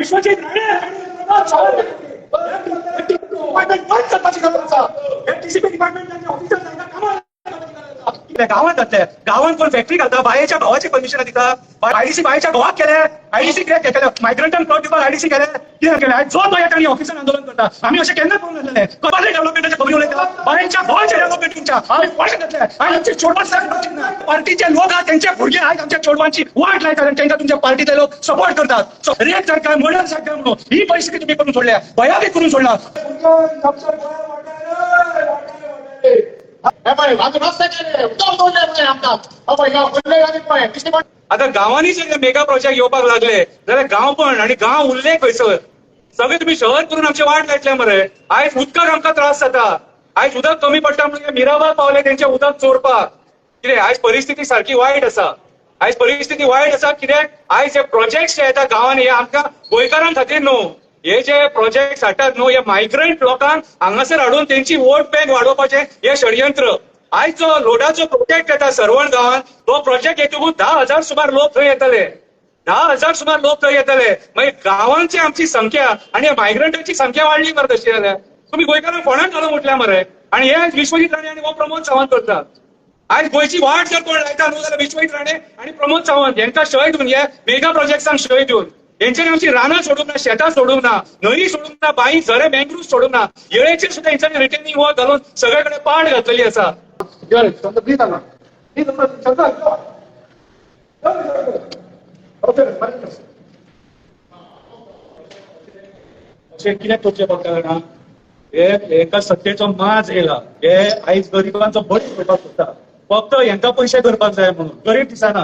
विश्वजित राणे गावात जातले गावात कोण फॅक्टरी घालता बायेच्या भावाची परमिशन दिता आयडीसी बायेच्या भावाक केले आयडीसी कित्याक केले मायग्रंटांक प्लॉट दिवपाक आयडीसी केले कित्याक केले जो तो या ठिकाणी ऑफिसान आंदोलन करता आम्ही असे केन्ना करून नासलेले कबाले डेव्हलपमेंटाच्या खबरी उलयता बायेच्या भावाच्या डेव्हलपमेंटच्या आम्ही फॉरेस्ट घातले आनी आमचे चोडवां पार्टीचे लोक आहात त्यांचे भुरगे आयज आमच्या चोडवांची वाट लायतात आनी तांकां तुमच्या पार्टीचे लोक सपोर्ट करतात रेट सरकार मॉडर्न सरकार म्हणून ही परिस्थिती तुम्ही करून सोडल्या भयावी करून सोडला आता गावांनी जे मेगा प्रोजेक्ट येवपाक लागले जाल्यार गांव पण आणि गांव उरले खंयसर सगळे तुम्ही शहर करून आमचे वाट लायतले मरे आयज उदकाक आमकां त्रास जाता आयज उदक कमी पडटा म्हणजे मिराबाग पावले तेंचे उदक चोरपाक कितें आयज परिस्थिती सारकी वायट आसा आयज परिस्थिती वायट आसा कित्याक आयज जे प्रोजेक्ट जे येता गांवांनी हे आमकां गोंयकारां खातीर न्हू हे जे प्रोजेक्ट हाडटात न्हू हे मायग्रंट लोकांक हांगासर हाडून तेंची वोट बँक वाडोवपाचें हे षडयंत्र आयज जो रोडाचो प्रोजेक्ट येता सरवण गांवांत तो प्रोजेक्ट येतकूच 10,000 सुमार लोक थंय येतले 10,000 सुमार लोक थंय येतले मागीर गांवांची आमची संख्या आणि मायग्रंटांची संख्या वाडली मरे तशी जाल्यार तुम्ही गोंयकारांक फोंडांत घालूंक उठल्या मरे आणि हे विश्वजीत राणे आणि हो प्रमोद सावंत करता आयज गोंयची वाट जर कोण लायता न्हू जाल्यार विश्वजीत राणे आणि प्रमोद सावंत हेंकां शय दिवन हे मेगा प्रोजेक्ट्सांक शय दिवन हेंच्यांनी आमची रानां सोडूंक ना शेतां सोडूंक ना न्हंय सोडूंक ना बाई झरे मँग्रुव्ह सोडूंक ना येळेचेर सुद्दां हेंच्यांनी रिटेनिंग वॉल घालून सगळे कडेन पाड घातलेली आसा अशें कित्याक करचें पडटा जाणा एका सत्तेचो माज येयला हे आयज गरिबांचो बळी घेवपाक सोदता फक्त हेंका पयशे करपाक जाय म्हणून गरीब दिसना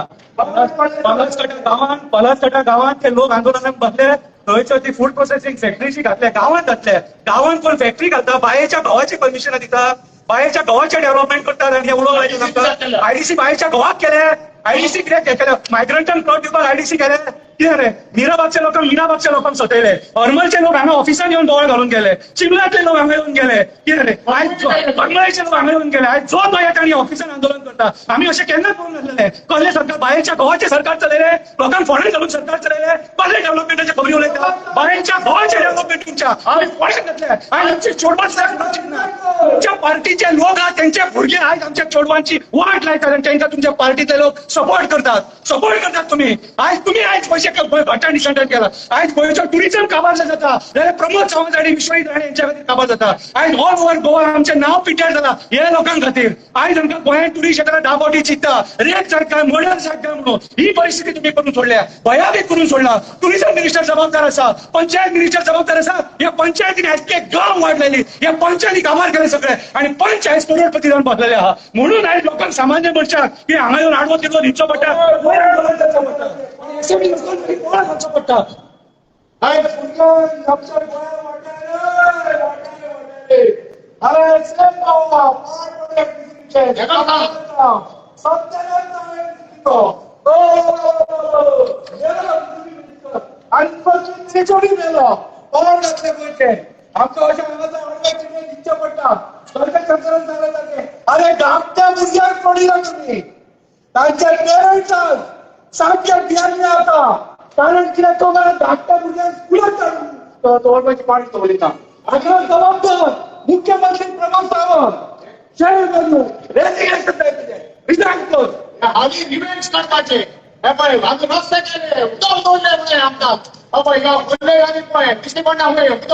पलासकटा गांवांत ते लोक आंदोलनाक बसले थंयसर ती फूड प्रोसेसिंग फॅक्टरीची घातल्या गांवांत कोण फॅक्टरी घालता बायेच्या भावाची परमिशन दिता बायेच्या गावाचे डेव्हलपमेंट करतात आणि उलोवंक लायले आमकां आयडीसी बायेच्या गावाक केले आयडीसी कित्याक केले मायग्रंटांक प्लॉट दिवपाक आयडीसी केले कितें रे मिराबागच्या लोकांक सतयले हरमलचे लोक हांगा ऑफिसान येवन दोळ घालून गेले चिमलातले लोक हांगा येवन गेले कितें रे आयज बंगळाचे लोक हांगा येवन गेले आयज जो तो या ठिकाणी ऑफिसान आंदोलन करता आम्ही असे केन्ना करून नासलेले कसले सरकार बायेच्या गावाचे सरकार चलयले लोकांक फोंडांत घालून सरकार चलयले कसले डेव्हलपमेंटाचे खबरी उलयता बायेच्या गावाच्या डेव्हलपमेंटच्या आम्ही फोंडांत घातले आयज आमचे चोडवां तुमच्या पार्टीचे लोक आहात त्यांचे भुरगे आयज आमच्या चोडवांची वाट लायतात आणि तांकां तुमच्या पार्टीचे लोक सपोर्ट करतात तुम्ही आयज पैसे भटांनी सेंटर केला आयज गोंयचो टुरिझम काबार जाता जाल्यार प्रमोद सावंत आणि विश्वजीत राणे यांच्या खातीर काबार जाता आयज ऑल ओव्हर गोवा आमचें नांव पिड्ड्यार जाला हे लोकांक खातीर आयज आमकां गोंयांत टुरिस्ट येताना दाबोटी चित्ता रेट सरकार मॉडर्न सरकार म्हणून ही परिस्थिती तुम्ही करून सोडल्या भयावी करून सोडला टुरिझम मिनिस्टर जबाबदार आसा पंचायत मिनिस्टर जबाबदार आसा या पंचायतीने आयज गांव वाडलेली या पंचायती काबार केले सगळे आणि 45 करोडपती जावन बसलेले आहा म्हणून आयज लोकांक सामान्य मनशाक की हांगा येवन आडवो तितलो न्हिदचो पडटा अरे धाकट्या भुरग्यांक पडिला तुम्ही तांच्या पेरंट्सांक सामक्या भियाल्ले आता कारण कित्याक तो मला धाकट्या भुरग्यांक स्कुलांत दवरपाची पाळी दवरिता हाका जबाबदार मुख्यमंत्री प्रमोद सावंत शहर बदलून रेजिग्नेशन जाय रिजायन कर हाली रिवेंज करपाचे हे पळय हांगा रस्ते केले उदक दवरले पळय आमकां हो पळय ह्या फुडले घाली पळय दिश्टी पडना पळय उदक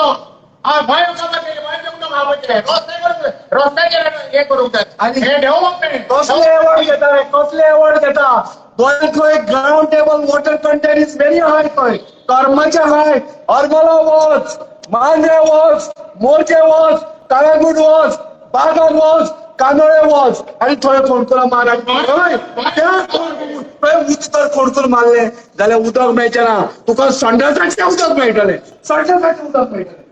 भायर उदक केले भायर उदक आवडले रस्ते केले हे करूंक जाय आनी हे डेव्हलपमेंट कसले अवॉर्ड घेता गोंयांतलो एक ground table water content is very high पळय कर्माचे high Harmal watch Mandrem watch मोरचे वॉच काळेगूड वॉच बागान वॉच कानोळे वॉच आणि थोडे फोडकुलां मारत उदक फोडकूल मारले जाल्यार उदक मेळचें ना तुका संडासाचें उदक मेळटलें संडासाचें उदक मेळटलें